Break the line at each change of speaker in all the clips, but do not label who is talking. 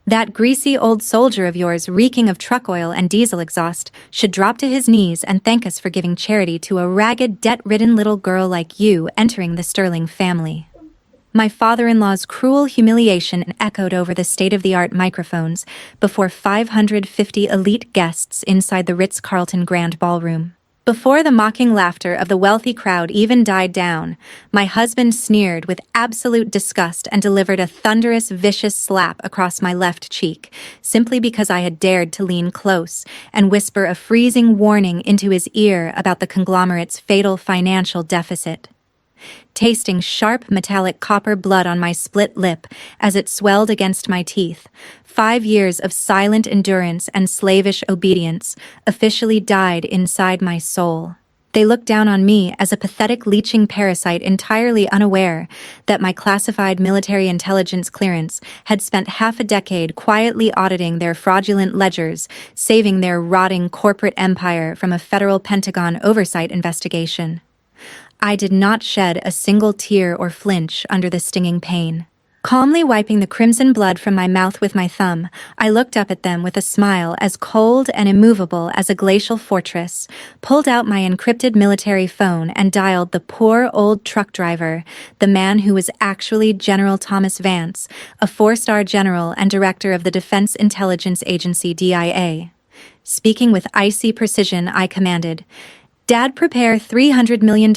That greasy old soldier of yours reeking of truck oil and diesel exhaust should drop to his knees and thank us for giving charity to a ragged, debt-ridden little girl like you entering the Sterling family. My father-in-law's cruel humiliation echoed over the state-of-the-art microphones before 550 elite guests inside the Ritz-Carlton Grand Ballroom. Before the mocking laughter of the wealthy crowd even died down, my husband sneered with absolute disgust and delivered a thunderous, vicious slap across my left cheek, simply because I had dared to lean close and whisper a freezing warning into his ear about the conglomerate's fatal financial deficit. Tasting sharp metallic copper blood on my split lip as it swelled against my teeth, 5 years of silent endurance and slavish obedience officially died inside my soul. They looked down on me as a pathetic leeching parasite entirely unaware that my classified military intelligence clearance had spent half a decade quietly auditing their fraudulent ledgers, saving their rotting corporate empire from a federal Pentagon oversight investigation. I did not shed a single tear or flinch under the stinging pain. Calmly wiping the crimson blood from my mouth with my thumb, I looked up at them with a smile as cold and immovable as a glacial fortress, pulled out my encrypted military phone and dialed the poor old truck driver, the man who was actually General Thomas Vance, a 4-star general and director of the Defense Intelligence Agency DIA. Speaking with icy precision, I commanded, "Dad, prepare $300 million.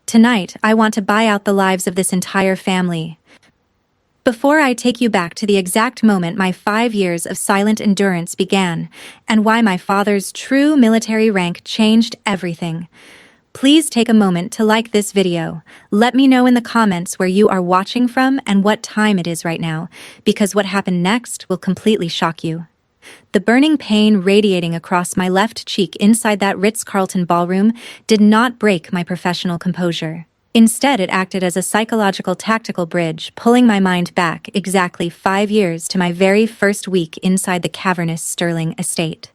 Tonight, I want to buy out the lives of this entire family." Before I take you back to the exact moment my 5 years of silent endurance began, and why my father's true military rank changed everything, please take a moment to like this video. Let me know in the comments where you are watching from and what time it is right now, because what happened next will completely shock you. The burning pain radiating across my left cheek inside that Ritz-Carlton ballroom did not break my professional composure. Instead, it acted as a psychological tactical bridge, pulling my mind back exactly 5 years to my very first week inside the cavernous Sterling estate.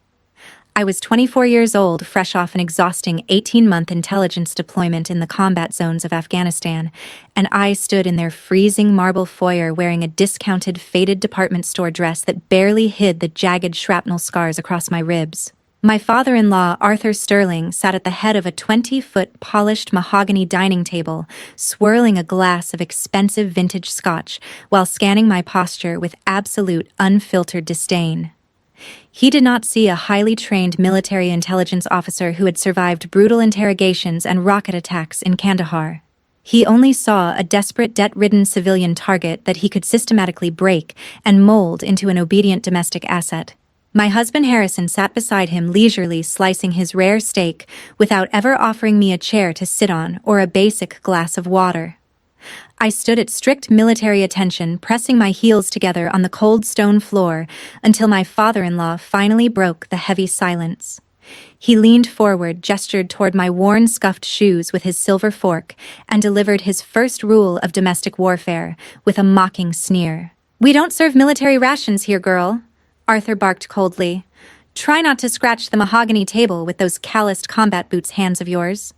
I was 24 years old, fresh off an exhausting 18-month intelligence deployment in the combat zones of Afghanistan, and I stood in their freezing marble foyer wearing a discounted, faded department store dress that barely hid the jagged shrapnel scars across my ribs. My father-in-law, Arthur Sterling, sat at the head of a 20-foot polished mahogany dining table, swirling a glass of expensive vintage scotch while scanning my posture with absolute, unfiltered disdain. He did not see a highly trained military intelligence officer who had survived brutal interrogations and rocket attacks in Kandahar. He only saw a desperate, debt-ridden civilian target that he could systematically break and mold into an obedient domestic asset. My husband Harrison sat beside him leisurely slicing his rare steak without ever offering me a chair to sit on or a basic glass of water. I stood at strict military attention, pressing my heels together on the cold stone floor until my father-in-law finally broke the heavy silence. He leaned forward, gestured toward my worn, scuffed shoes with his silver fork, and delivered his first rule of domestic warfare with a mocking sneer. "We don't serve military rations here, girl," Arthur barked coldly. "Try not to scratch the mahogany table with those calloused combat boots hands of yours."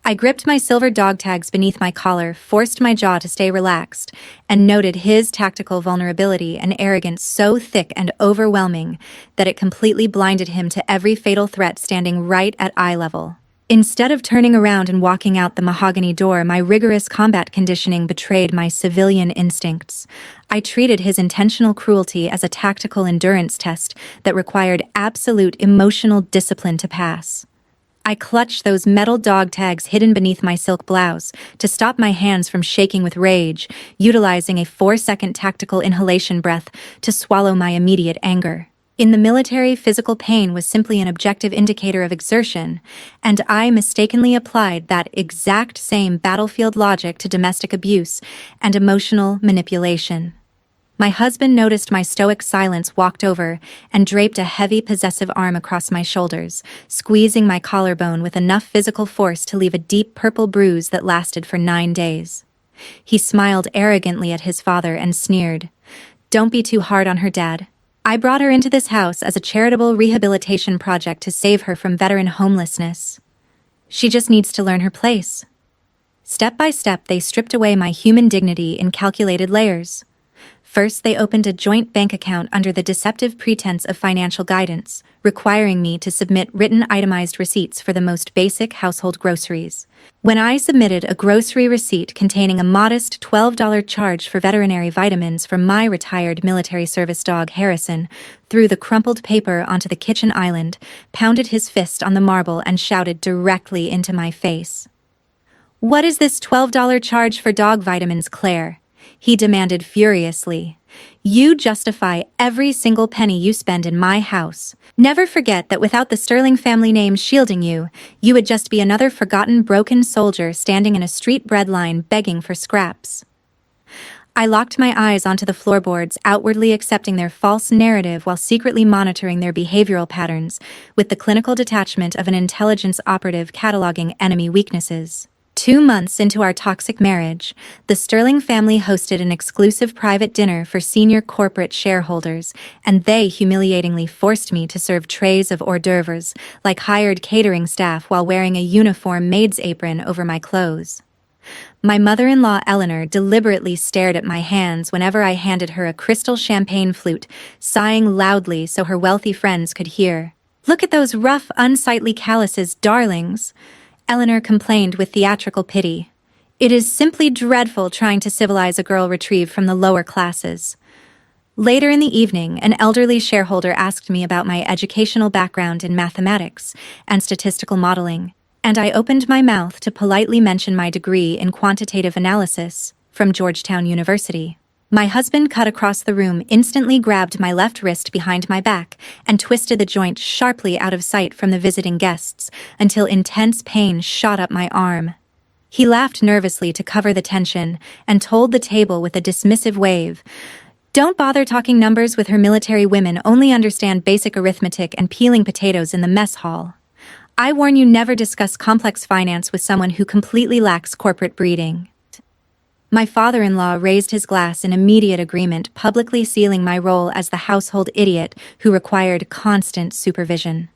I gripped my silver dog tags beneath my collar, forced my jaw to stay relaxed, and noted his tactical vulnerability and arrogance so thick and overwhelming that it completely blinded him to every fatal threat standing right at eye level. Instead of turning around and walking out the mahogany door, my rigorous combat conditioning betrayed my civilian instincts. I treated his intentional cruelty as a tactical endurance test that required absolute emotional discipline to pass. I clutched those metal dog tags hidden beneath my silk blouse to stop my hands from shaking with rage, utilizing a 4-second tactical inhalation breath to swallow my immediate anger. In the military, physical pain was simply an objective indicator of exertion, and I mistakenly applied that exact same battlefield logic to domestic abuse and emotional manipulation. My husband noticed my stoic silence, walked over, and draped a heavy, possessive arm across my shoulders, squeezing my collarbone with enough physical force to leave a deep purple bruise that lasted for 9 days. He smiled arrogantly at his father and sneered, "Don't be too hard on her, Dad. I brought her into this house as a charitable rehabilitation project to save her from veteran homelessness. She just needs to learn her place." Step by step, they stripped away my human dignity in calculated layers. First, they opened a joint bank account under the deceptive pretense of financial guidance, requiring me to submit written itemized receipts for the most basic household groceries. When I submitted a grocery receipt containing a modest $12 charge for veterinary vitamins for my retired military service dog Harrison, threw the crumpled paper onto the kitchen island, pounded his fist on the marble, and shouted directly into my face. "What is this $12 charge for dog vitamins, Claire?" he demanded furiously. "You justify every single penny you spend in my house. Never forget that without the Sterling family name shielding you, you would just be another forgotten broken soldier standing in a street bread line begging for scraps." I locked my eyes onto the floorboards, outwardly accepting their false narrative while secretly monitoring their behavioral patterns, with the clinical detachment of an intelligence operative cataloging enemy weaknesses. 2 months into our toxic marriage, the Sterling family hosted an exclusive private dinner for senior corporate shareholders, and they humiliatingly forced me to serve trays of hors d'oeuvres like hired catering staff while wearing a uniform maid's apron over my clothes. My mother-in-law Eleanor deliberately stared at my hands whenever I handed her a crystal champagne flute, sighing loudly so her wealthy friends could hear. "Look at those rough, unsightly calluses, darlings," Eleanor complained with theatrical pity. "It is simply dreadful trying to civilize a girl retrieved from the lower classes." Later in the evening, an elderly shareholder asked me about my educational background in mathematics and statistical modeling, and I opened my mouth to politely mention my degree in quantitative analysis from Georgetown University. My husband cut across the room, instantly grabbed my left wrist behind my back, and twisted the joint sharply out of sight from the visiting guests until intense pain shot up my arm. He laughed nervously to cover the tension and told the table with a dismissive wave, "Don't bother talking numbers with her military women, only understand basic arithmetic and peeling potatoes in the mess hall. I warn you, never discuss complex finance with someone who completely lacks corporate breeding." My father-in-law raised his glass in immediate agreement, publicly sealing my role as the household idiot who required constant supervision.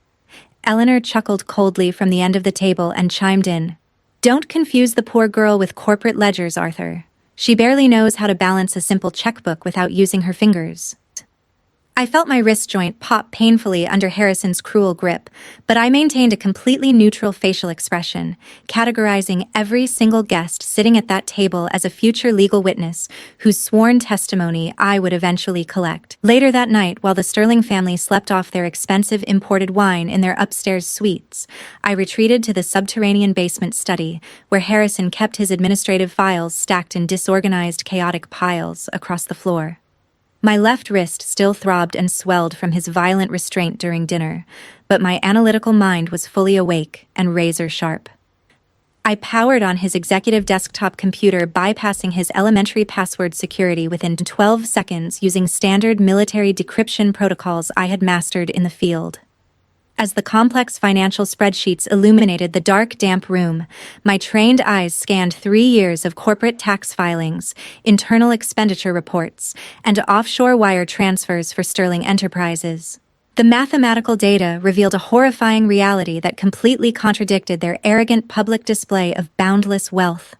Eleanor chuckled coldly from the end of the table and chimed in, "Don't confuse the poor girl with corporate ledgers, Arthur. She barely knows how to balance a simple checkbook without using her fingers." I felt my wrist joint pop painfully under Harrison's cruel grip, but I maintained a completely neutral facial expression, categorizing every single guest sitting at that table as a future legal witness whose sworn testimony I would eventually collect. Later that night, while the Sterling family slept off their expensive imported wine in their upstairs suites, I retreated to the subterranean basement study, where Harrison kept his administrative files stacked in disorganized, chaotic piles across the floor. My left wrist still throbbed and swelled from his violent restraint during dinner, but my analytical mind was fully awake and razor-sharp. I powered on his executive desktop computer, bypassing his elementary password security within 12 seconds using standard military decryption protocols I had mastered in the field. As the complex financial spreadsheets illuminated the dark, damp room, my trained eyes scanned 3 years of corporate tax filings, internal expenditure reports, and offshore wire transfers for Sterling Enterprises. The mathematical data revealed a horrifying reality that completely contradicted their arrogant public display of boundless wealth.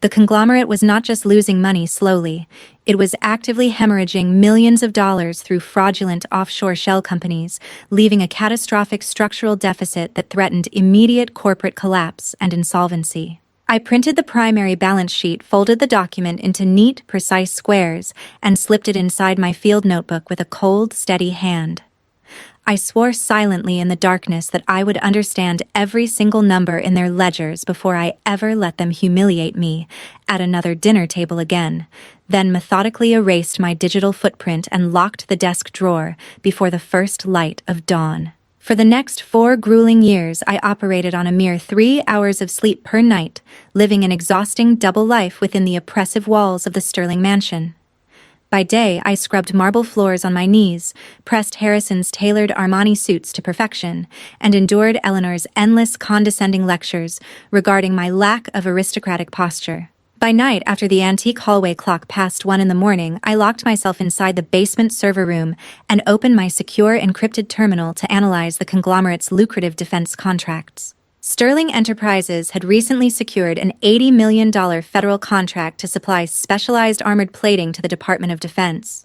The conglomerate was not just losing money slowly, it was actively hemorrhaging millions of dollars through fraudulent offshore shell companies, leaving a catastrophic structural deficit that threatened immediate corporate collapse and insolvency. I printed the primary balance sheet, folded the document into neat, precise squares, and slipped it inside my field notebook with a cold, steady hand. I swore silently in the darkness that I would understand every single number in their ledgers before I ever let them humiliate me at another dinner table again, then methodically erased my digital footprint and locked the desk drawer before the first light of dawn. For the next 4 grueling years, I operated on a mere 3 hours of sleep per night, living an exhausting double life within the oppressive walls of the Sterling mansion. By day, I scrubbed marble floors on my knees, pressed Harrison's tailored Armani suits to perfection, and endured Eleanor's endless condescending lectures regarding my lack of aristocratic posture. By night, after the antique hallway clock passed 1 in the morning, I locked myself inside the basement server room and opened my secure encrypted terminal to analyze the conglomerate's lucrative defense contracts. Sterling Enterprises had recently secured an $80 million federal contract to supply specialized armored plating to the Department of Defense.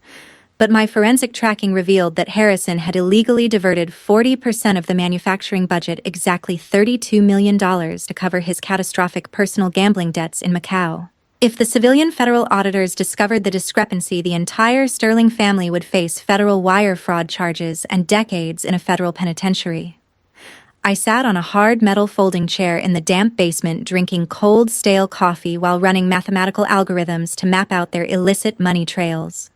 But my forensic tracking revealed that Harrison had illegally diverted 40% of the manufacturing budget, exactly $32 million, to cover his catastrophic personal gambling debts in Macau. If the civilian federal auditors discovered the discrepancy, the entire Sterling family would face federal wire fraud charges and decades in a federal penitentiary. I sat on a hard metal folding chair in the damp basement drinking cold, stale coffee while running mathematical algorithms to map out their illicit money trails.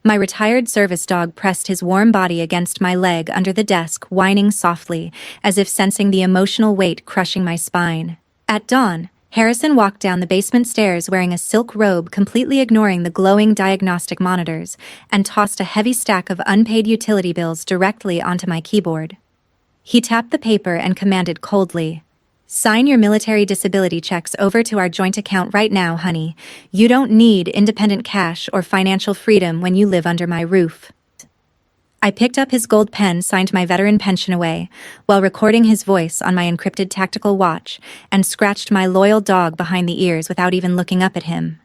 My retired service dog pressed his warm body against my leg under the desk, whining softly, as if sensing the emotional weight crushing my spine. At dawn, Harrison walked down the basement stairs wearing a silk robe, completely ignoring the glowing diagnostic monitors, and tossed a heavy stack of unpaid utility bills directly onto my keyboard. He tapped the paper and commanded coldly, "Sign your military disability checks over to our joint account right now, honey. You don't need independent cash or financial freedom when you live under my roof." I picked up his gold pen, signed my veteran pension away, while recording his voice on my encrypted tactical watch, and scratched my loyal dog behind the ears without even looking up at him.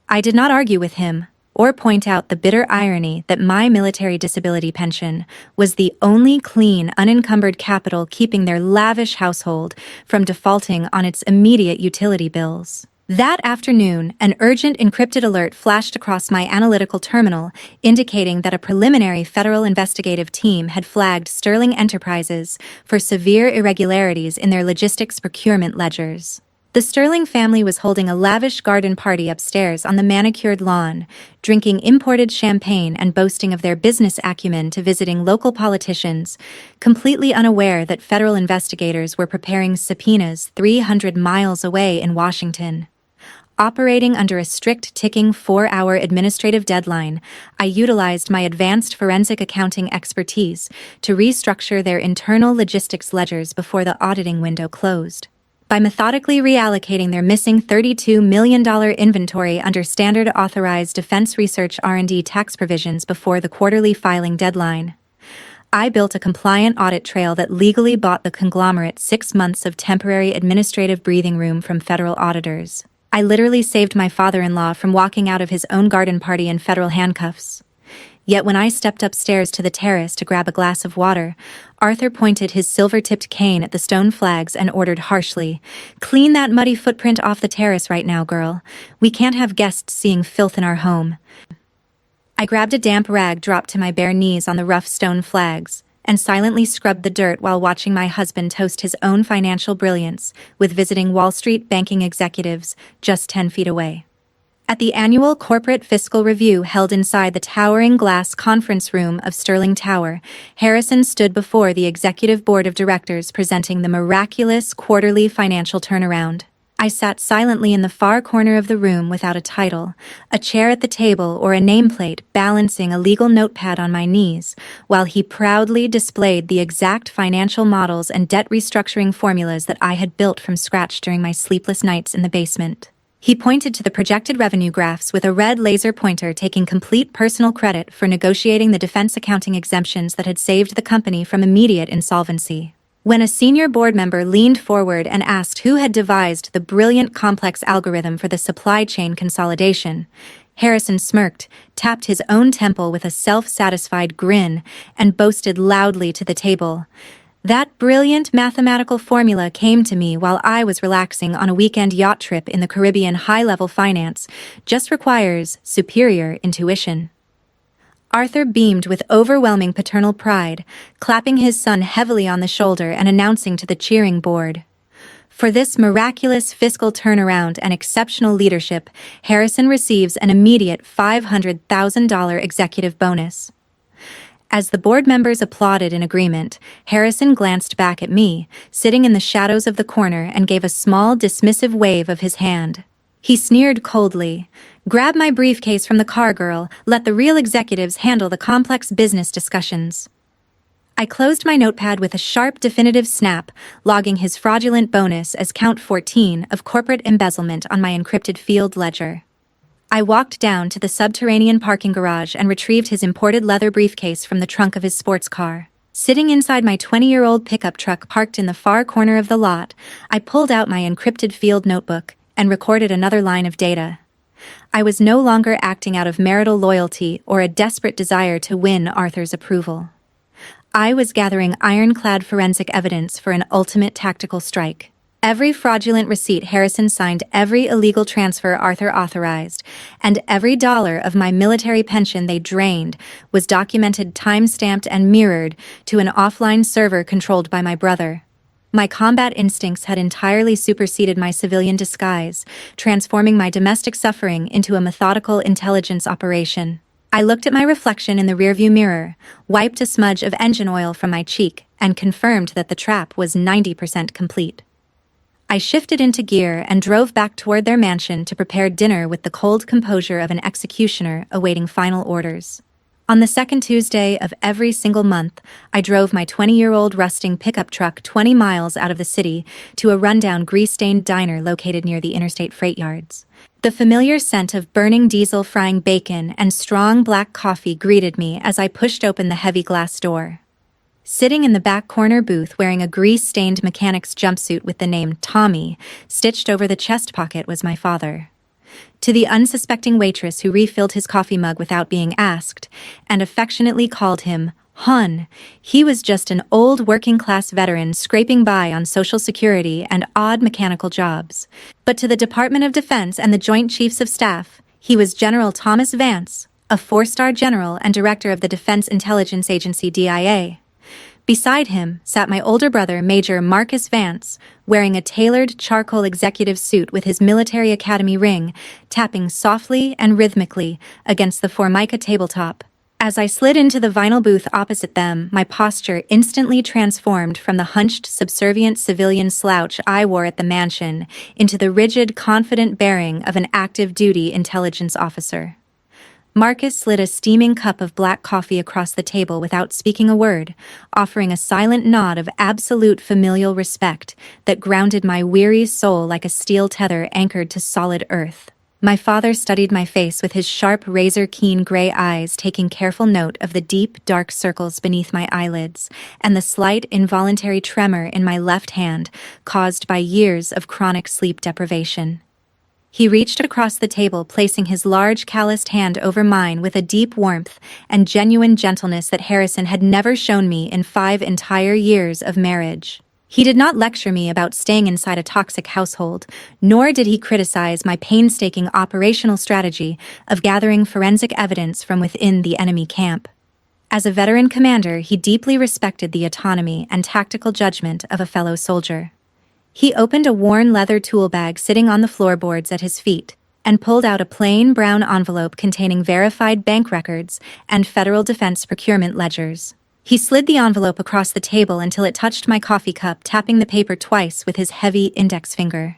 I did not argue with him, or point out the bitter irony that my military disability pension was the only clean, unencumbered capital keeping their lavish household from defaulting on its immediate utility bills. That afternoon, an urgent encrypted alert flashed across my analytical terminal, indicating that a preliminary federal investigative team had flagged Sterling Enterprises for severe irregularities in their logistics procurement ledgers. The Sterling family was holding a lavish garden party upstairs on the manicured lawn, drinking imported champagne and boasting of their business acumen to visiting local politicians, completely unaware that federal investigators were preparing subpoenas 300 miles away in Washington. Operating under a strict ticking 4-hour administrative deadline, I utilized my advanced forensic accounting expertise to restructure their internal logistics ledgers before the auditing window closed. By methodically reallocating their missing $32 million inventory under standard authorized defense research R&D tax provisions before the quarterly filing deadline, I built a compliant audit trail that legally bought the conglomerate 6 months of temporary administrative breathing room from federal auditors. I literally saved my father-in-law from walking out of his own garden party in federal handcuffs. Yet when I stepped upstairs to the terrace to grab a glass of water, Arthur pointed his silver-tipped cane at the stone flags and ordered harshly, "Clean that muddy footprint off the terrace right now, girl. We can't have guests seeing filth in our home." I grabbed a damp rag dropped to my bare knees on the rough stone flags, and silently scrubbed the dirt while watching my husband toast his own financial brilliance with visiting Wall Street banking executives just 10 feet away. At the annual corporate fiscal review held inside the towering glass conference room of Sterling Tower, Harrison stood before the executive board of directors presenting the miraculous quarterly financial turnaround. I sat silently in the far corner of the room without a title, a chair at the table or a nameplate, balancing a legal notepad on my knees, while he proudly displayed the exact financial models and debt restructuring formulas that I had built from scratch during my sleepless nights in the basement. He pointed to the projected revenue graphs with a red laser pointer, taking complete personal credit for negotiating the defense accounting exemptions that had saved the company from immediate insolvency. When a senior board member leaned forward and asked who had devised the brilliant complex algorithm for the supply chain consolidation, Harrison smirked, tapped his own temple with a self-satisfied grin, and boasted loudly to the table, "That brilliant mathematical formula came to me while I was relaxing on a weekend yacht trip in the Caribbean. High-level finance just requires superior intuition." Arthur beamed with overwhelming paternal pride, clapping his son heavily on the shoulder and announcing to the cheering board, "For this miraculous fiscal turnaround and exceptional leadership, Harrison receives an immediate $500,000 executive bonus." As the board members applauded in agreement, Harrison glanced back at me, sitting in the shadows of the corner, and gave a small, dismissive wave of his hand. He sneered coldly, "Grab my briefcase from the car, girl. Let the real executives handle the complex business discussions." I closed my notepad with a sharp, definitive snap, logging his fraudulent bonus as count 14 of corporate embezzlement on my encrypted field ledger. I walked down to the subterranean parking garage and retrieved his imported leather briefcase from the trunk of his sports car. Sitting inside my 20-year-old pickup truck parked in the far corner of the lot, I pulled out my encrypted field notebook and recorded another line of data. I was no longer acting out of marital loyalty or a desperate desire to win Arthur's approval. I was gathering ironclad forensic evidence for an ultimate tactical strike. Every fraudulent receipt Harrison signed, every illegal transfer Arthur authorized, and every dollar of my military pension they drained was documented, time-stamped, and mirrored to an offline server controlled by my brother. My combat instincts had entirely superseded my civilian disguise, transforming my domestic suffering into a methodical intelligence operation. I looked at my reflection in the rearview mirror, wiped a smudge of engine oil from my cheek, and confirmed that the trap was 90% complete. I shifted into gear and drove back toward their mansion to prepare dinner with the cold composure of an executioner awaiting final orders. On the second Tuesday of every single month, I drove my 20-year-old rusting pickup truck 20 miles out of the city to a rundown grease-stained diner located near the interstate freight yards. The familiar scent of burning diesel, frying bacon, and strong black coffee greeted me as I pushed open the heavy glass door. Sitting in the back corner booth wearing a grease-stained mechanic's jumpsuit with the name Tommy stitched over the chest pocket was my father. To the unsuspecting waitress who refilled his coffee mug without being asked, and affectionately called him Hun, he was just an old working-class veteran scraping by on Social Security and odd mechanical jobs. But to the Department of Defense and the Joint Chiefs of Staff, he was General Thomas Vance, a 4-star general and director of the Defense Intelligence Agency DIA. Beside him sat my older brother, Major Marcus Vance, wearing a tailored charcoal executive suit with his military academy ring, tapping softly and rhythmically against the Formica tabletop. As I slid into the vinyl booth opposite them, my posture instantly transformed from the hunched, subservient civilian slouch I wore at the mansion into the rigid, confident bearing of an active-duty intelligence officer. Marcus slid a steaming cup of black coffee across the table without speaking a word, offering a silent nod of absolute familial respect that grounded my weary soul like a steel tether anchored to solid earth. My father studied my face with his sharp, razor-keen gray eyes, taking careful note of the deep, dark circles beneath my eyelids and the slight, involuntary tremor in my left hand caused by years of chronic sleep deprivation. He reached across the table, placing his large, calloused hand over mine with a deep warmth and genuine gentleness that Harrison had never shown me in 5 entire years of marriage. He did not lecture me about staying inside a toxic household, nor did he criticize my painstaking operational strategy of gathering forensic evidence from within the enemy camp. As a veteran commander, he deeply respected the autonomy and tactical judgment of a fellow soldier. He opened a worn leather tool bag sitting on the floorboards at his feet and pulled out a plain brown envelope containing verified bank records and federal defense procurement ledgers. He slid the envelope across the table until it touched my coffee cup, tapping the paper twice with his heavy index finger.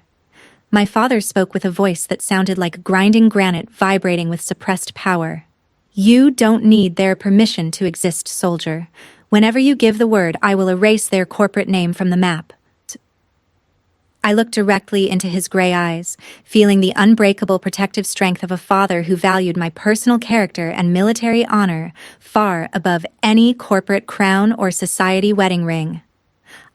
My father spoke with a voice that sounded like grinding granite vibrating with suppressed power. "You don't need their permission to exist, soldier. Whenever you give the word, I will erase their corporate name from the map." I looked directly into his gray eyes, feeling the unbreakable protective strength of a father who valued my personal character and military honor far above any corporate crown or society wedding ring.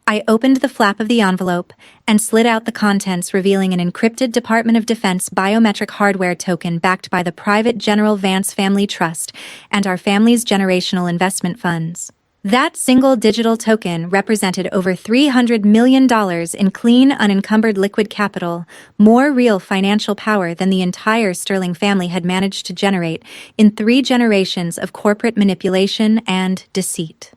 I opened the flap of the envelope and slid out the contents, revealing an encrypted Department of Defense biometric hardware token backed by the private General Vance Family Trust and our family's generational investment funds. That single digital token represented over $300 million in clean, unencumbered liquid capital, more real financial power than the entire Sterling family had managed to generate in 3 generations of corporate manipulation and deceit.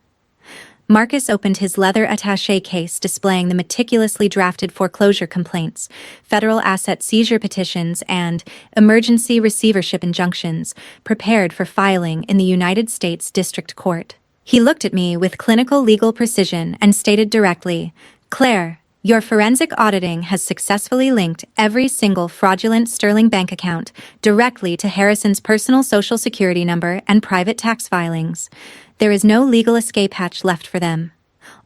Marcus opened his leather attaché case displaying the meticulously drafted foreclosure complaints, federal asset seizure petitions, and emergency receivership injunctions prepared for filing in the United States District Court. He looked at me with clinical legal precision and stated directly, "Claire, your forensic auditing has successfully linked every single fraudulent Sterling bank account directly to Harrison's personal Social Security number and private tax filings. There is no legal escape hatch left for them.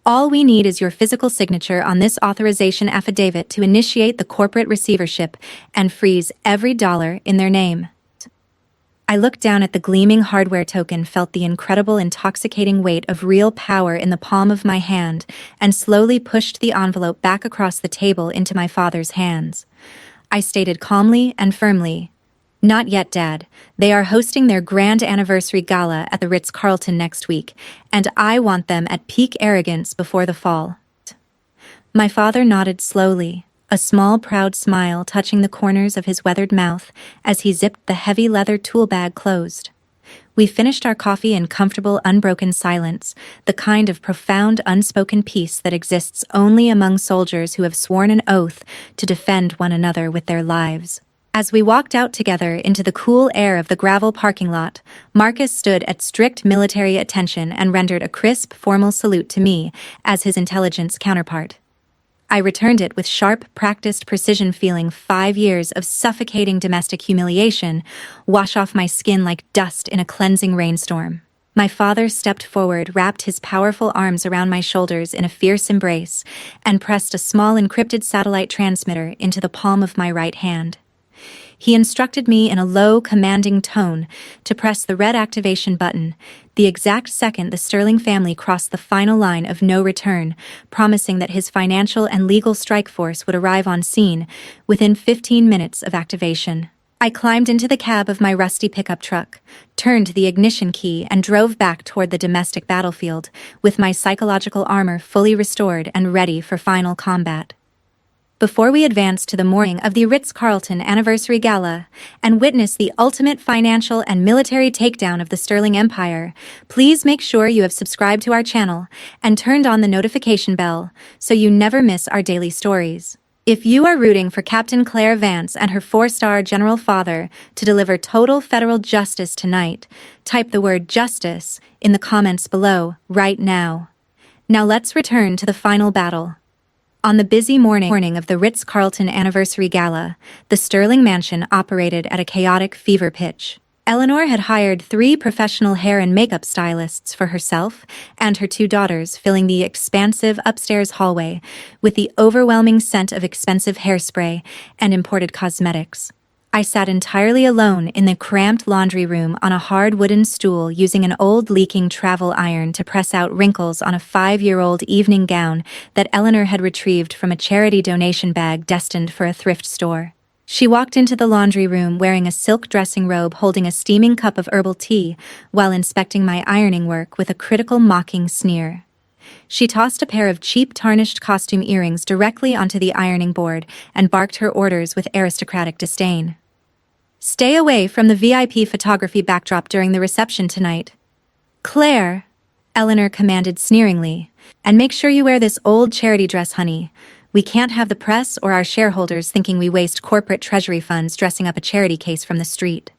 All we need is your physical signature on this authorization affidavit to initiate the corporate receivership and freeze every dollar in their name." I looked down at the gleaming hardware token, felt the incredible, intoxicating weight of real power in the palm of my hand, and slowly pushed the envelope back across the table into my father's hands. I stated calmly and firmly, "Not yet, Dad. They are hosting their grand anniversary gala at the Ritz-Carlton next week, and I want them at peak arrogance before the fall." My father nodded slowly, a small proud smile touching the corners of his weathered mouth as he zipped the heavy leather tool bag closed. We finished our coffee in comfortable, unbroken silence, the kind of profound, unspoken peace that exists only among soldiers who have sworn an oath to defend one another with their lives. As we walked out together into the cool air of the gravel parking lot, Marcus stood at strict military attention and rendered a crisp, formal salute to me as his intelligence counterpart. I returned it with sharp, practiced precision, feeling 5 years of suffocating domestic humiliation wash off my skin like dust in a cleansing rainstorm. My father stepped forward, wrapped his powerful arms around my shoulders in a fierce embrace, and pressed a small encrypted satellite transmitter into the palm of my right hand. He instructed me in a low, commanding tone to press the red activation button the exact second the Sterling family crossed the final line of no return, promising that his financial and legal strike force would arrive on scene within 15 minutes of activation. I climbed into the cab of my rusty pickup truck, turned the ignition key, and drove back toward the domestic battlefield, with my psychological armor fully restored and ready for final combat. Before we advance to the morning of the Ritz-Carlton Anniversary Gala and witness the ultimate financial and military takedown of the Sterling Empire, please make sure you have subscribed to our channel and turned on the notification bell so you never miss our daily stories. If you are rooting for Captain Claire Vance and her 4-star general father to deliver total federal justice tonight, type the word justice in the comments below right now. Now let's return to the final battle. On the busy morning of the Ritz-Carlton Anniversary Gala, the Sterling mansion operated at a chaotic fever pitch. Eleanor had hired 3 professional hair and makeup stylists for herself and her 2 daughters, filling the expansive upstairs hallway with the overwhelming scent of expensive hairspray and imported cosmetics. I sat entirely alone in the cramped laundry room on a hard wooden stool, using an old leaking travel iron to press out wrinkles on a 5-year-old evening gown that Eleanor had retrieved from a charity donation bag destined for a thrift store. She walked into the laundry room wearing a silk dressing robe, holding a steaming cup of herbal tea, while inspecting my ironing work with a critical, mocking sneer. She tossed a pair of cheap, tarnished costume earrings directly onto the ironing board and barked her orders with aristocratic disdain. "Stay away from the VIP photography backdrop during the reception tonight, Claire," Eleanor commanded sneeringly. "And make sure you wear this old charity dress, honey. We can't have the press or our shareholders thinking we waste corporate treasury funds dressing up a charity case from the street."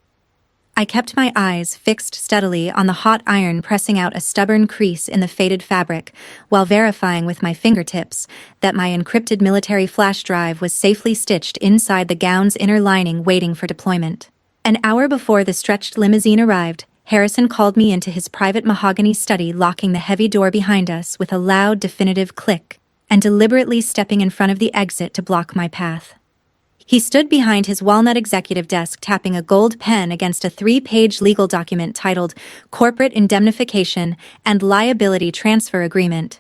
I kept my eyes fixed steadily on the hot iron, pressing out a stubborn crease in the faded fabric, while verifying with my fingertips that my encrypted military flash drive was safely stitched inside the gown's inner lining, waiting for deployment. An hour before the stretched limousine arrived, Harrison called me into his private mahogany study, locking the heavy door behind us with a loud, definitive click, and deliberately stepping in front of the exit to block my path. He stood behind his walnut executive desk, tapping a gold pen against a 3-page legal document titled Corporate Indemnification and Liability Transfer Agreement.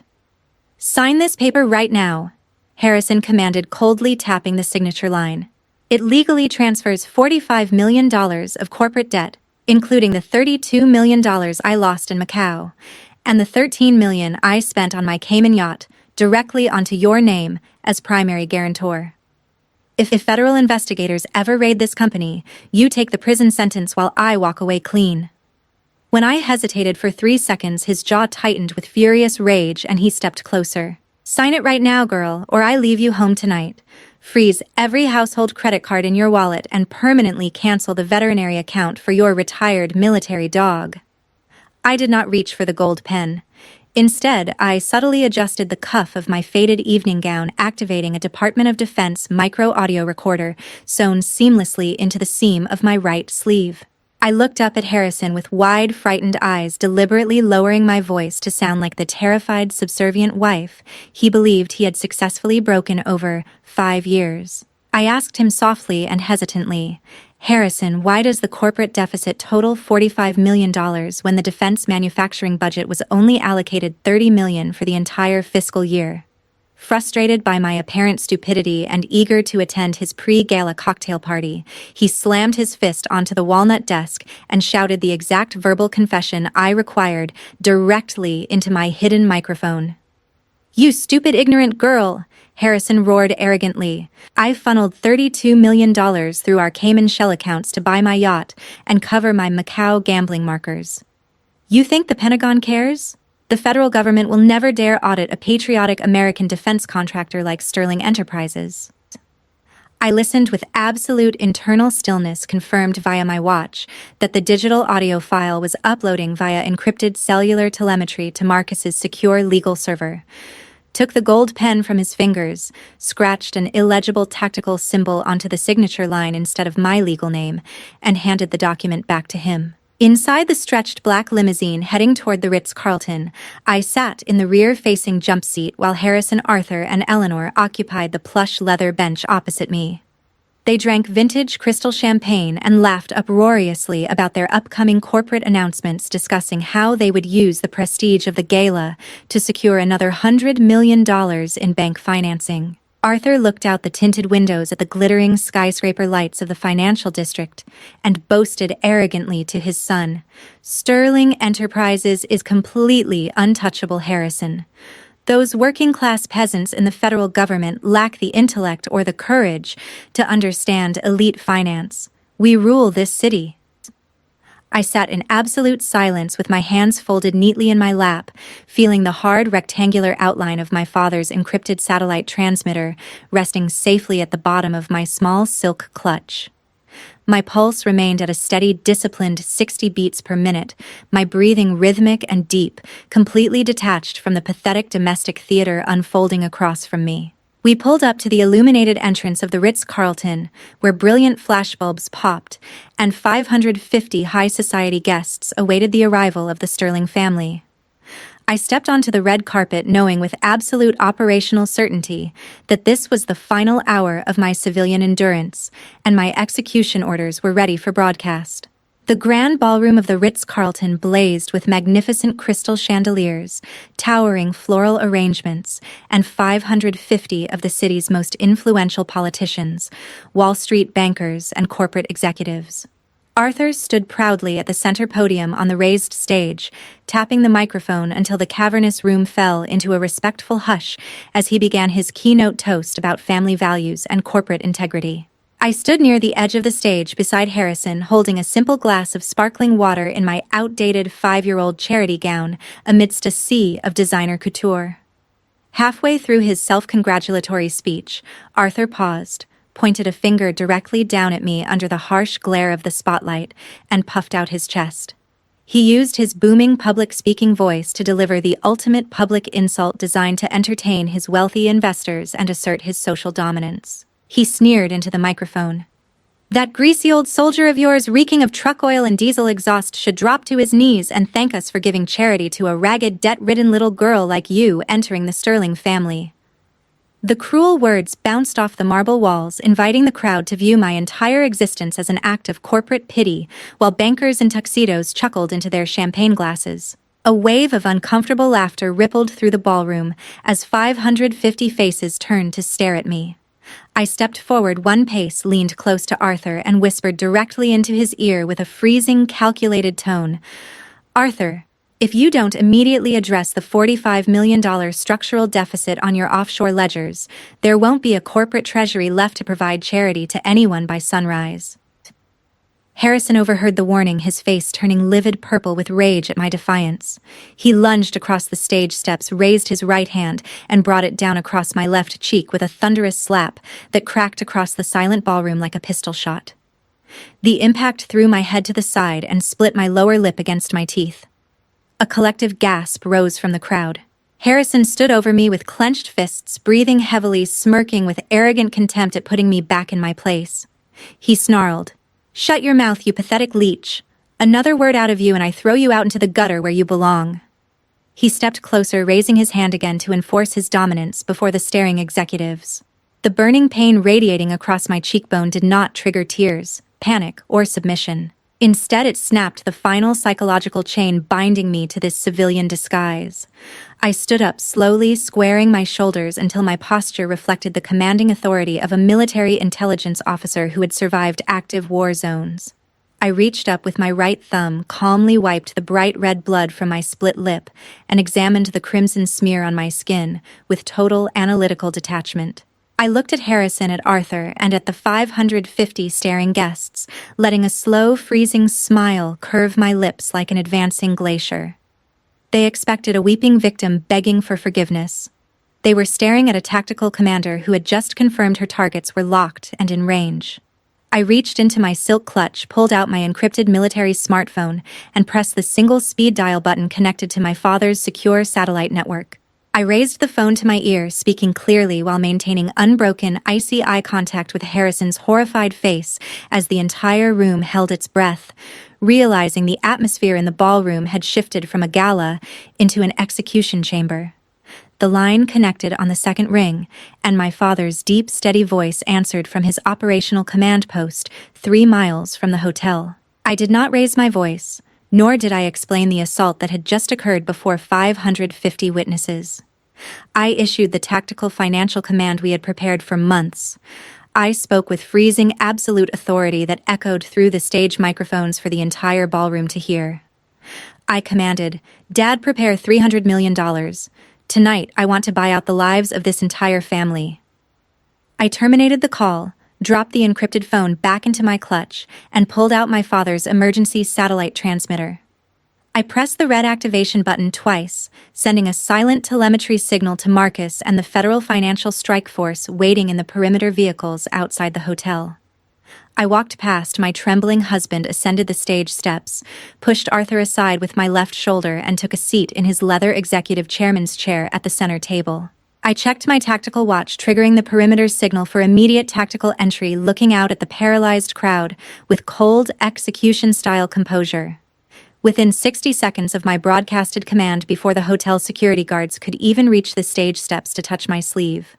"Sign this paper right now," Harrison commanded, coldly tapping the signature line. "It legally transfers $45 million of corporate debt, including the $32 million I lost in Macau, and the $13 million I spent on my Cayman yacht, directly onto your name as primary guarantor. If federal investigators ever raid this company, you take the prison sentence while I walk away clean." When I hesitated for 3 seconds, his jaw tightened with furious rage and he stepped closer. "Sign it right now, girl, or I leave you home tonight. Freeze every household credit card in your wallet and permanently cancel the veterinary account for your retired military dog." I did not reach for the gold pen. Instead, I subtly adjusted the cuff of my faded evening gown, activating a Department of Defense micro-audio recorder sewn seamlessly into the seam of my right sleeve. I looked up at Harrison with wide, frightened eyes, deliberately lowering my voice to sound like the terrified, subservient wife he believed he had successfully broken over 5 years. I asked him softly and hesitantly, Harrison, why does the corporate deficit total $45 million when the defense manufacturing budget was only allocated $30 million for the entire fiscal year? Frustrated by my apparent stupidity and eager to attend his pre-gala cocktail party, he slammed his fist onto the walnut desk and shouted the exact verbal confession I required directly into my hidden microphone. "You stupid ignorant girl!" Harrison roared arrogantly. "I funneled $32 million through our Cayman shell accounts to buy my yacht and cover my Macau gambling markers. You think the Pentagon cares? The federal government will never dare audit a patriotic American defense contractor like Sterling Enterprises." I listened with absolute internal stillness, confirmed via my watch that the digital audio file was uploading via encrypted cellular telemetry to Marcus's secure legal server. Took the gold pen from his fingers, scratched an illegible tactical symbol onto the signature line instead of my legal name, and handed the document back to him. Inside the stretched black limousine heading toward the Ritz-Carlton, I sat in the rear-facing jump seat while Harrison, Arthur, and Eleanor occupied the plush leather bench opposite me. They drank vintage crystal champagne and laughed uproariously about their upcoming corporate announcements, discussing how they would use the prestige of the gala to secure another $100 million in bank financing. Arthur looked out the tinted windows at the glittering skyscraper lights of the financial district and boasted arrogantly to his son, "Sterling Enterprises is completely untouchable, Harrison. Those working-class peasants in the federal government lack the intellect or the courage to understand elite finance. We rule this city." I sat in absolute silence with my hands folded neatly in my lap, feeling the hard rectangular outline of my father's encrypted satellite transmitter resting safely at the bottom of my small silk clutch. My pulse remained at a steady, disciplined 60 beats per minute, my breathing rhythmic and deep, completely detached from the pathetic domestic theater unfolding across from me. We pulled up to the illuminated entrance of the Ritz-Carlton, where brilliant flashbulbs popped, and 550 high society guests awaited the arrival of the Sterling family. I stepped onto the red carpet knowing with absolute operational certainty that this was the final hour of my civilian endurance, and my execution orders were ready for broadcast. The grand ballroom of the Ritz-Carlton blazed with magnificent crystal chandeliers, towering floral arrangements, and 550 of the city's most influential politicians, Wall Street bankers, and corporate executives. Arthur stood proudly at the center podium on the raised stage, tapping the microphone until the cavernous room fell into a respectful hush as he began his keynote toast about family values and corporate integrity. I stood near the edge of the stage beside Harrison, holding a simple glass of sparkling water in my outdated 5-year-old charity gown amidst a sea of designer couture. Halfway through his self-congratulatory speech, Arthur paused, pointed a finger directly down at me under the harsh glare of the spotlight, and puffed out his chest. He used his booming public speaking voice to deliver the ultimate public insult designed to entertain his wealthy investors and assert his social dominance. He sneered into the microphone. "That greasy old soldier of yours reeking of truck oil and diesel exhaust should drop to his knees and thank us for giving charity to a ragged, debt-ridden little girl like you entering the Sterling family." The cruel words bounced off the marble walls, inviting the crowd to view my entire existence as an act of corporate pity, while bankers in tuxedos chuckled into their champagne glasses. A wave of uncomfortable laughter rippled through the ballroom as 550 faces turned to stare at me. I stepped forward one pace, leaned close to Arthur, and whispered directly into his ear with a freezing, calculated tone, "Arthur, if you don't immediately address the $45 million structural deficit on your offshore ledgers, there won't be a corporate treasury left to provide charity to anyone by sunrise." Harrison overheard the warning, his face turning livid purple with rage at my defiance. He lunged across the stage steps, raised his right hand, and brought it down across my left cheek with a thunderous slap that cracked across the silent ballroom like a pistol shot. The impact threw my head to the side and split my lower lip against my teeth. A collective gasp rose from the crowd. Harrison stood over me with clenched fists, breathing heavily, smirking with arrogant contempt at putting me back in my place. He snarled, "Shut your mouth, you pathetic leech. Another word out of you and I throw you out into the gutter where you belong." He stepped closer, raising his hand again to enforce his dominance before the staring executives. The burning pain radiating across my cheekbone did not trigger tears. panic, or submission. Instead, it snapped the final psychological chain binding me to this civilian disguise. I stood up slowly, squaring my shoulders until my posture reflected the commanding authority of a military intelligence officer who had survived active war zones. I reached up with my right thumb, calmly wiped the bright red blood from my split lip, and examined the crimson smear on my skin with total analytical detachment. I looked at Harrison, at Arthur, and at the 550 staring guests, letting a slow, freezing smile curve my lips like an advancing glacier. They expected a weeping victim begging for forgiveness. They were staring at a tactical commander who had just confirmed her targets were locked and in range. I reached into my silk clutch, pulled out my encrypted military smartphone, and pressed the single speed dial button connected to my father's secure satellite network. I raised the phone to my ear, speaking clearly while maintaining unbroken, icy eye contact with Harrison's horrified face as the entire room held its breath, realizing the atmosphere in the ballroom had shifted from a gala into an execution chamber. The line connected on the second ring, and my father's deep, steady voice answered from his operational command post 3 miles from the hotel. I did not raise my voice, nor did I explain the assault that had just occurred before 550 witnesses. I issued the tactical financial command we had prepared for months. I spoke with freezing, absolute authority that echoed through the stage microphones for the entire ballroom to hear. I commanded, "Dad, prepare $300 million. Tonight, I want to buy out the lives of this entire family." I terminated the call, dropped the encrypted phone back into my clutch, and pulled out my father's emergency satellite transmitter. I pressed the red activation button twice, sending a silent telemetry signal to Marcus and the Federal Financial Strike Force waiting in the perimeter vehicles outside the hotel. I walked past my trembling husband, ascended the stage steps, pushed Arthur aside with my left shoulder, and took a seat in his leather executive chairman's chair at the center table. I checked my tactical watch, triggering the perimeter signal for immediate tactical entry, looking out at the paralyzed crowd with cold, execution-style composure. Within 60 seconds of my broadcasted command, before the hotel security guards could even reach the stage steps to touch my sleeve,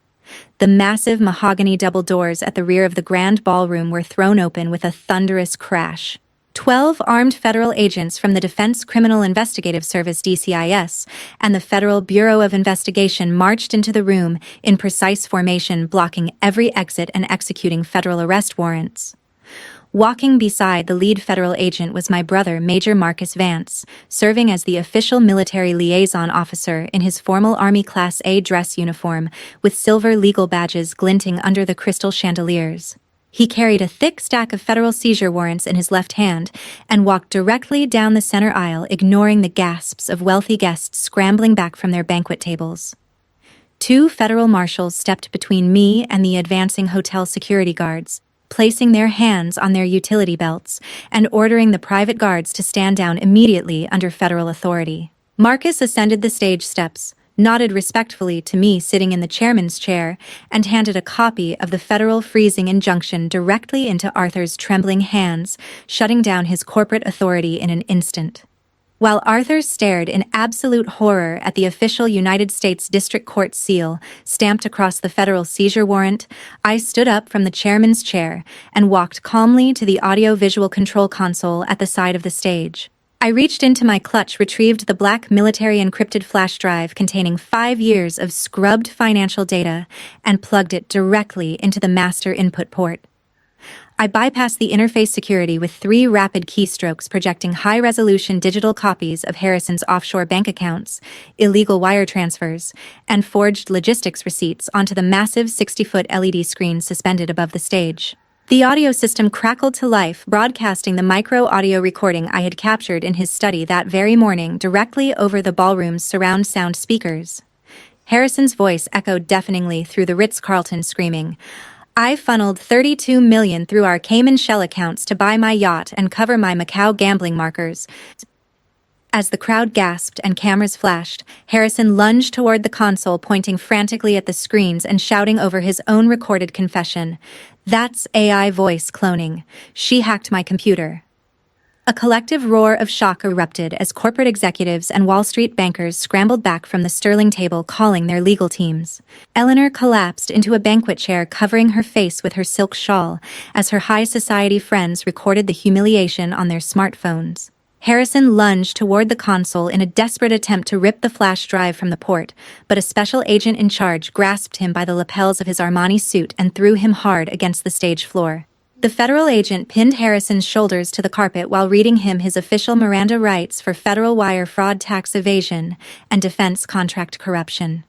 the massive mahogany double doors at the rear of the grand ballroom were thrown open with a thunderous crash. 12 armed federal agents from the Defense Criminal Investigative Service (DCIS) and the Federal Bureau of Investigation marched into the room in precise formation, blocking every exit and executing federal arrest warrants. Walking beside the lead federal agent was my brother, Major Marcus Vance, serving as the official military liaison officer in his formal Army Class A dress uniform with silver legal badges glinting under the crystal chandeliers. He carried a thick stack of federal seizure warrants in his left hand and walked directly down the center aisle, ignoring the gasps of wealthy guests scrambling back from their banquet tables. 2 federal marshals stepped between me and the advancing hotel security guards, placing their hands on their utility belts and ordering the private guards to stand down immediately under federal authority. Marcus ascended the stage steps, nodded respectfully to me sitting in the chairman's chair, and handed a copy of the federal freezing injunction directly into Arthur's trembling hands, shutting down his corporate authority in an instant. While Arthur stared in absolute horror at the official United States District Court seal stamped across the federal seizure warrant, I stood up from the chairman's chair and walked calmly to the audio-visual control console at the side of the stage. I reached into my clutch, retrieved the black military encrypted flash drive containing 5 years of scrubbed financial data, and plugged it directly into the master input port. I bypassed the interface security with 3 rapid keystrokes, projecting high-resolution digital copies of Harrison's offshore bank accounts, illegal wire transfers, and forged logistics receipts onto the massive 60-foot LED screen suspended above the stage. The audio system crackled to life, broadcasting the micro-audio recording I had captured in his study that very morning directly over the ballroom's surround sound speakers. Harrison's voice echoed deafeningly through the Ritz-Carlton, screaming, "I funneled $32 million through our Cayman shell accounts to buy my yacht and cover my Macau gambling markers." As the crowd gasped and cameras flashed, Harrison lunged toward the console, pointing frantically at the screens and shouting over his own recorded confession, "That's AI voice cloning. She hacked my computer." A collective roar of shock erupted as corporate executives and Wall Street bankers scrambled back from the Sterling table calling their legal teams. Eleanor collapsed into a banquet chair, covering her face with her silk shawl, as her high society friends recorded the humiliation on their smartphones. Harrison lunged toward the console in a desperate attempt to rip the flash drive from the port, but a special agent in charge grasped him by the lapels of his Armani suit and threw him hard against the stage floor. The federal agent pinned Harrison's shoulders to the carpet while reading him his official Miranda rights for federal wire fraud, tax evasion, and defense contract corruption.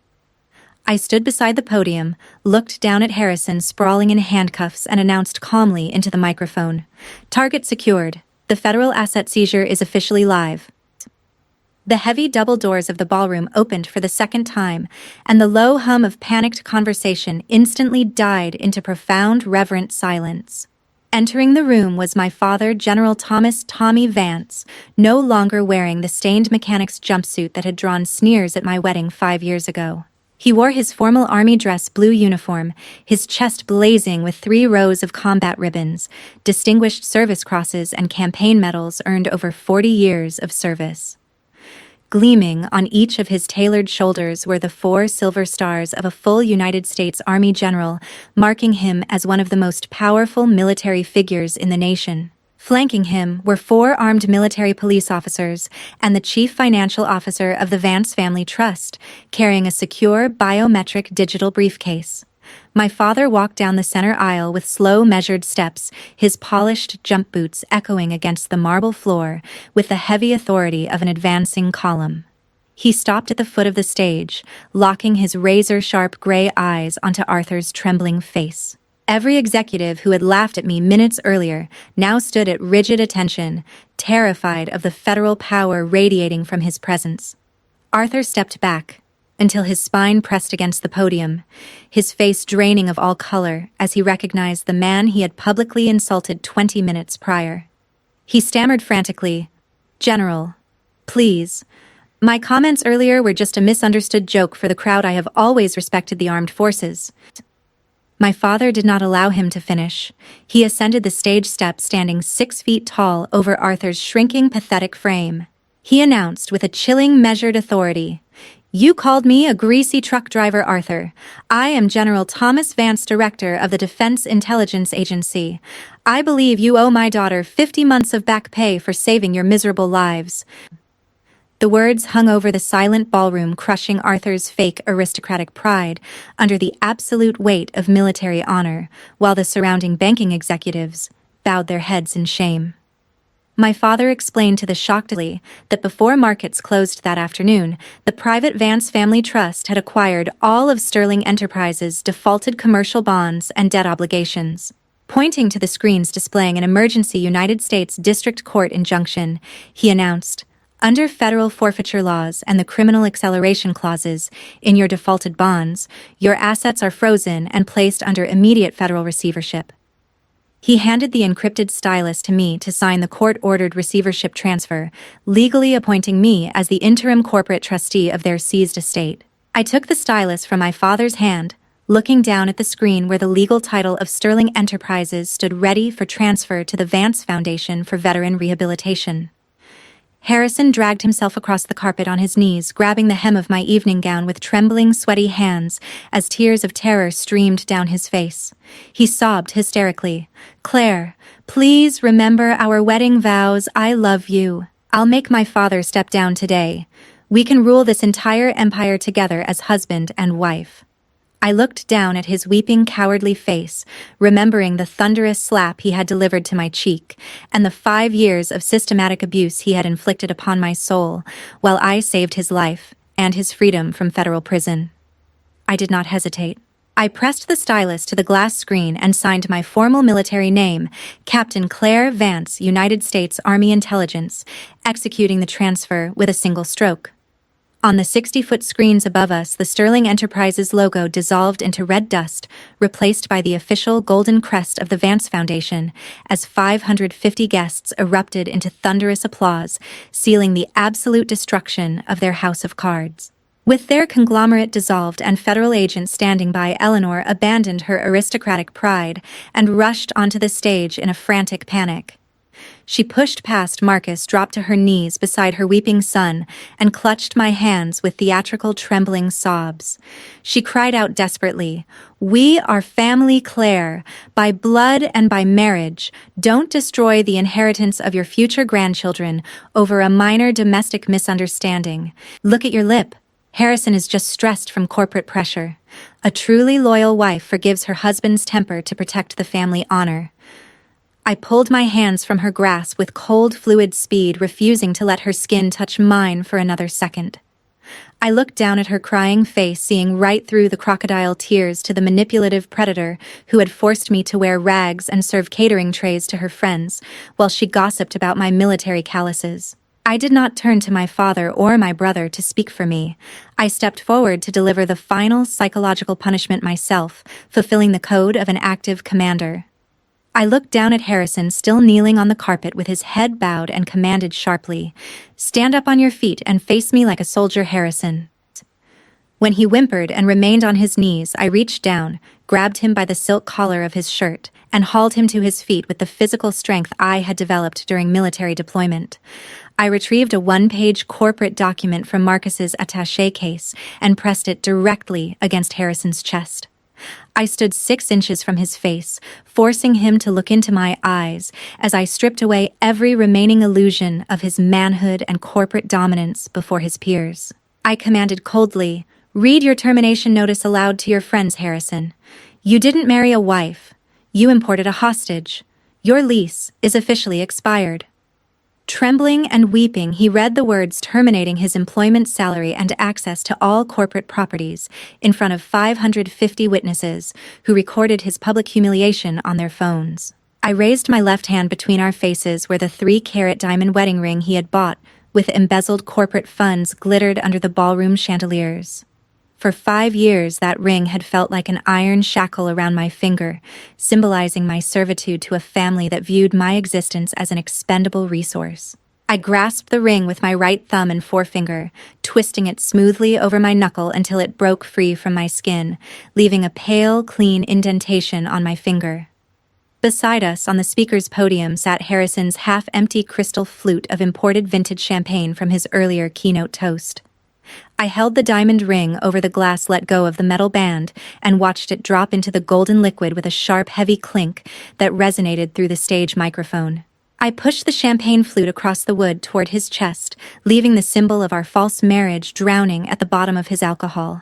I stood beside the podium, looked down at Harrison sprawling in handcuffs, and announced calmly into the microphone, "Target secured. The federal asset seizure is officially live." The heavy double doors of the ballroom opened for the second time, and the low hum of panicked conversation instantly died into profound, reverent silence. Entering the room was my father, General Thomas "Tommy" Vance, no longer wearing the stained mechanic's jumpsuit that had drawn sneers at my wedding 5 years ago. He wore his formal army dress blue uniform, his chest blazing with 3 rows of combat ribbons, distinguished service crosses, and campaign medals earned over 40 years of service. Gleaming on each of his tailored shoulders were the 4 silver stars of a full United States Army general, marking him as one of the most powerful military figures in the nation. Flanking him were 4 armed military police officers and the chief financial officer of the Vance Family Trust, carrying a secure biometric digital briefcase. My father walked down the center aisle with slow, measured steps, his polished jump boots echoing against the marble floor with the heavy authority of an advancing column. He stopped at the foot of the stage, locking his razor-sharp gray eyes onto Arthur's trembling face. Every executive who had laughed at me minutes earlier now stood at rigid attention, terrified of the federal power radiating from his presence. Arthur stepped back, until his spine pressed against the podium, his face draining of all color as he recognized the man he had publicly insulted 20 minutes prior. He stammered frantically, "General, please. My comments earlier were just a misunderstood joke for the crowd. I have always respected the armed forces." My father did not allow him to finish. He ascended the stage steps standing 6 feet tall over Arthur's shrinking, pathetic frame. He announced with a chilling, measured authority, "You called me a greasy truck driver, Arthur. I am General Thomas Vance, Director of the Defense Intelligence Agency. I believe you owe my daughter 50 months of back pay for saving your miserable lives." The words hung over the silent ballroom, crushing Arthur's fake aristocratic pride under the absolute weight of military honor, while the surrounding banking executives bowed their heads in shame. My father explained to the shocked Lee that before markets closed that afternoon, the private Vance Family Trust had acquired all of Sterling Enterprises' defaulted commercial bonds and debt obligations. Pointing to the screens displaying an emergency United States District Court injunction, he announced, "Under federal forfeiture laws and the criminal acceleration clauses in your defaulted bonds, your assets are frozen and placed under immediate federal receivership." He handed the encrypted stylus to me to sign the court-ordered receivership transfer, legally appointing me as the interim corporate trustee of their seized estate. I took the stylus from my father's hand, looking down at the screen where the legal title of Sterling Enterprises stood ready for transfer to the Vance Foundation for Veteran Rehabilitation. Harrison dragged himself across the carpet on his knees, grabbing the hem of my evening gown with trembling, sweaty hands as tears of terror streamed down his face. He sobbed hysterically, "Claire, please remember our wedding vows. I love you. I'll make my father step down today. We can rule this entire empire together as husband and wife." I looked down at his weeping, cowardly face, remembering the thunderous slap he had delivered to my cheek, and the 5 years of systematic abuse he had inflicted upon my soul, while I saved his life and his freedom from federal prison. I did not hesitate. I pressed the stylus to the glass screen and signed my formal military name, Captain Claire Vance, United States Army Intelligence, executing the transfer with a single stroke. On the 60-foot screens above us, the Sterling Enterprises logo dissolved into red dust, replaced by the official golden crest of the Vance Foundation, as 550 guests erupted into thunderous applause, sealing the absolute destruction of their house of cards. With their conglomerate dissolved and federal agents standing by, Eleanor abandoned her aristocratic pride and rushed onto the stage in a frantic panic. She pushed past Marcus, dropped to her knees beside her weeping son, and clutched my hands with theatrical trembling sobs. She cried out desperately, "We are family, Claire, by blood and by marriage. Don't destroy the inheritance of your future grandchildren over a minor domestic misunderstanding. Look at your lip. Harrison is just stressed from corporate pressure. A truly loyal wife forgives her husband's temper to protect the family honor." I pulled my hands from her grasp with cold, fluid speed, refusing to let her skin touch mine for another second. I looked down at her crying face, seeing right through the crocodile tears to the manipulative predator who had forced me to wear rags and serve catering trays to her friends, while she gossiped about my military calluses. I did not turn to my father or my brother to speak for me. I stepped forward to deliver the final psychological punishment myself, fulfilling the code of an active commander. I looked down at Harrison, still kneeling on the carpet with his head bowed, and commanded sharply, "Stand up on your feet and face me like a soldier, Harrison." When he whimpered and remained on his knees, I reached down, grabbed him by the silk collar of his shirt, and hauled him to his feet with the physical strength I had developed during military deployment. I retrieved a one-page corporate document from Marcus's attaché case and pressed it directly against Harrison's chest. I stood 6 inches from his face, forcing him to look into my eyes as I stripped away every remaining illusion of his manhood and corporate dominance before his peers. I commanded coldly, "Read your termination notice aloud to your friends, Harrison. You didn't marry a wife. You imported a hostage. Your lease is officially expired." Trembling and weeping, he read the words terminating his employment, salary, and access to all corporate properties in front of 550 witnesses who recorded his public humiliation on their phones. I raised my left hand between our faces where the 3-carat diamond wedding ring he had bought with embezzled corporate funds glittered under the ballroom chandeliers. For 5 years, that ring had felt like an iron shackle around my finger, symbolizing my servitude to a family that viewed my existence as an expendable resource. I grasped the ring with my right thumb and forefinger, twisting it smoothly over my knuckle until it broke free from my skin, leaving a pale, clean indentation on my finger. Beside us, on the speaker's podium, sat Harrison's half-empty crystal flute of imported vintage champagne from his earlier keynote toast. I held the diamond ring over the glass, let go of the metal band, and watched it drop into the golden liquid with a sharp, heavy clink that resonated through the stage microphone. I pushed the champagne flute across the wood toward his chest, leaving the symbol of our false marriage drowning at the bottom of his alcohol.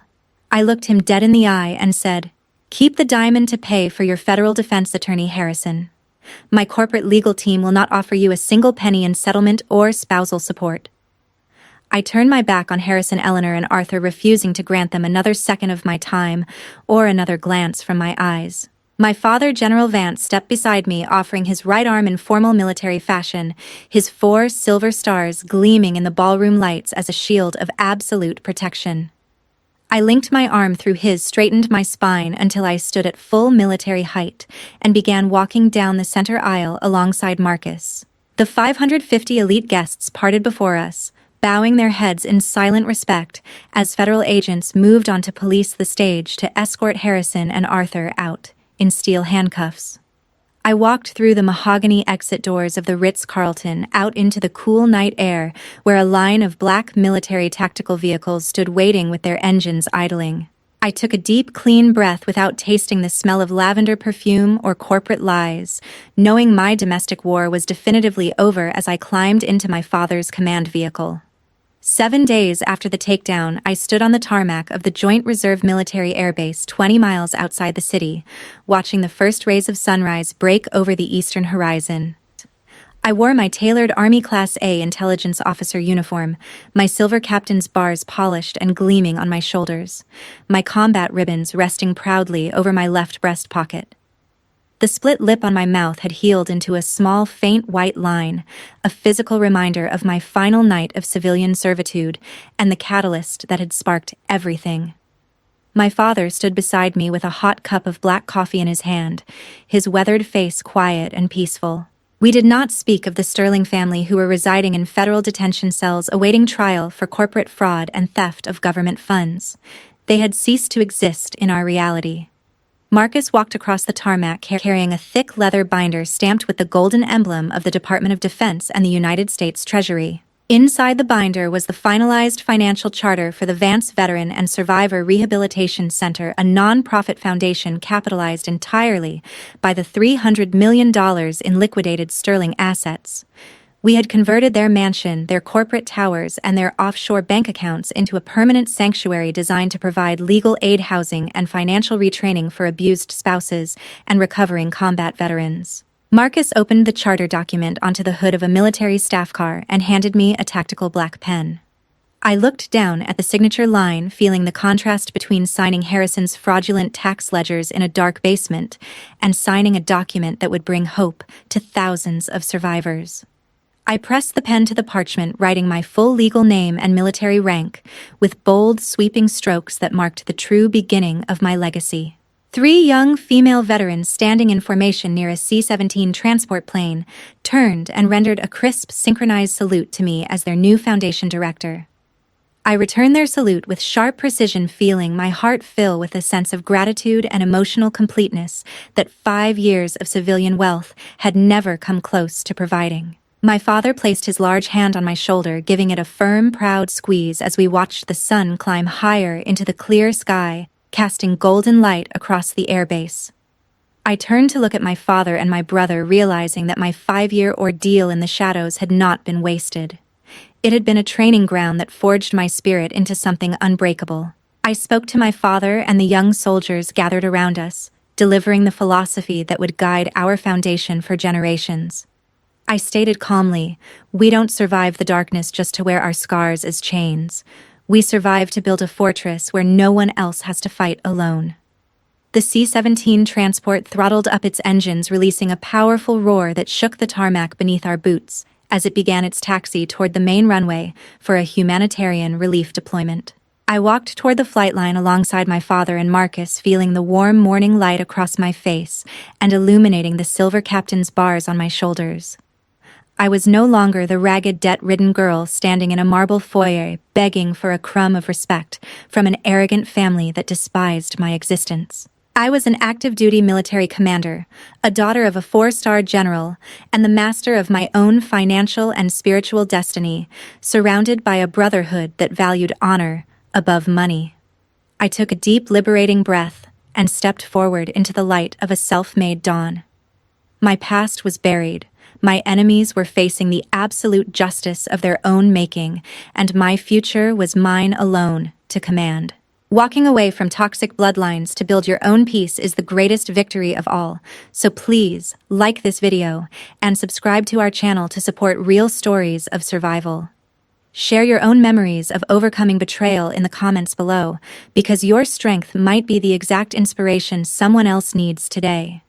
I looked him dead in the eye and said, "Keep the diamond to pay for your federal defense attorney, Harrison. My corporate legal team will not offer you a single penny in settlement or spousal support." I turned my back on Harrison, Eleanor, and Arthur, refusing to grant them another second of my time or another glance from my eyes. My father, General Vance, stepped beside me, offering his right arm in formal military fashion, his 4 silver stars gleaming in the ballroom lights as a shield of absolute protection. I linked my arm through his, straightened my spine until I stood at full military height, and began walking down the center aisle alongside Marcus. The 550 elite guests parted before us, bowing their heads in silent respect as federal agents moved on to police the stage to escort Harrison and Arthur out in steel handcuffs. I walked through the mahogany exit doors of the Ritz-Carlton out into the cool night air where a line of black military tactical vehicles stood waiting with their engines idling. I took a deep, clean breath without tasting the smell of lavender perfume or corporate lies, knowing my domestic war was definitively over as I climbed into my father's command vehicle. 7 days after the takedown, I stood on the tarmac of the Joint Reserve Military Air Base 20 miles outside the city, watching the first rays of sunrise break over the eastern horizon. I wore my tailored Army Class A intelligence officer uniform, my silver captain's bars polished and gleaming on my shoulders, my combat ribbons resting proudly over my left breast pocket. The split lip on my mouth had healed into a small, faint white line, a physical reminder of my final night of civilian servitude and the catalyst that had sparked everything. My father stood beside me with a hot cup of black coffee in his hand, his weathered face quiet and peaceful. We did not speak of the Sterling family who were residing in federal detention cells awaiting trial for corporate fraud and theft of government funds. They had ceased to exist in our reality. Marcus walked across the tarmac carrying a thick leather binder stamped with the golden emblem of the Department of Defense and the United States Treasury. Inside the binder was the finalized financial charter for the Vance Veteran and Survivor Rehabilitation Center, a non-profit foundation capitalized entirely by the $300 million in liquidated sterling assets. We had converted their mansion, their corporate towers, and their offshore bank accounts into a permanent sanctuary designed to provide legal aid, housing, and financial retraining for abused spouses and recovering combat veterans. Marcus opened the charter document onto the hood of a military staff car and handed me a tactical black pen. I looked down at the signature line, feeling the contrast between signing Harrison's fraudulent tax ledgers in a dark basement and signing a document that would bring hope to thousands of survivors. I pressed the pen to the parchment, writing my full legal name and military rank, with bold, sweeping strokes that marked the true beginning of my legacy. 3 young female veterans standing in formation near a C-17 transport plane turned and rendered a crisp, synchronized salute to me as their new foundation director. I returned their salute with sharp precision, feeling my heart fill with a sense of gratitude and emotional completeness that 5 years of civilian wealth had never come close to providing. My father placed his large hand on my shoulder, giving it a firm, proud squeeze as we watched the sun climb higher into the clear sky, casting golden light across the airbase. I turned to look at my father and my brother, realizing that my 5-year ordeal in the shadows had not been wasted. It had been a training ground that forged my spirit into something unbreakable. I spoke to my father and the young soldiers gathered around us, delivering the philosophy that would guide our foundation for generations. I stated calmly, "We don't survive the darkness just to wear our scars as chains. We survive to build a fortress where no one else has to fight alone." The C-17 transport throttled up its engines, releasing a powerful roar that shook the tarmac beneath our boots as it began its taxi toward the main runway for a humanitarian relief deployment. I walked toward the flight line alongside my father and Marcus, feeling the warm morning light across my face and illuminating the silver captain's bars on my shoulders. I was no longer the ragged, debt-ridden girl standing in a marble foyer begging for a crumb of respect from an arrogant family that despised my existence. I was an active-duty military commander, a daughter of a 4-star general, and the master of my own financial and spiritual destiny, surrounded by a brotherhood that valued honor above money. I took a deep, liberating breath and stepped forward into the light of a self-made dawn. My past was buried. My enemies were facing the absolute justice of their own making, and my future was mine alone to command. Walking away from toxic bloodlines to build your own peace is the greatest victory of all, so please like this video and subscribe to our channel to support real stories of survival. Share your own memories of overcoming betrayal in the comments below, because your strength might be the exact inspiration someone else needs today.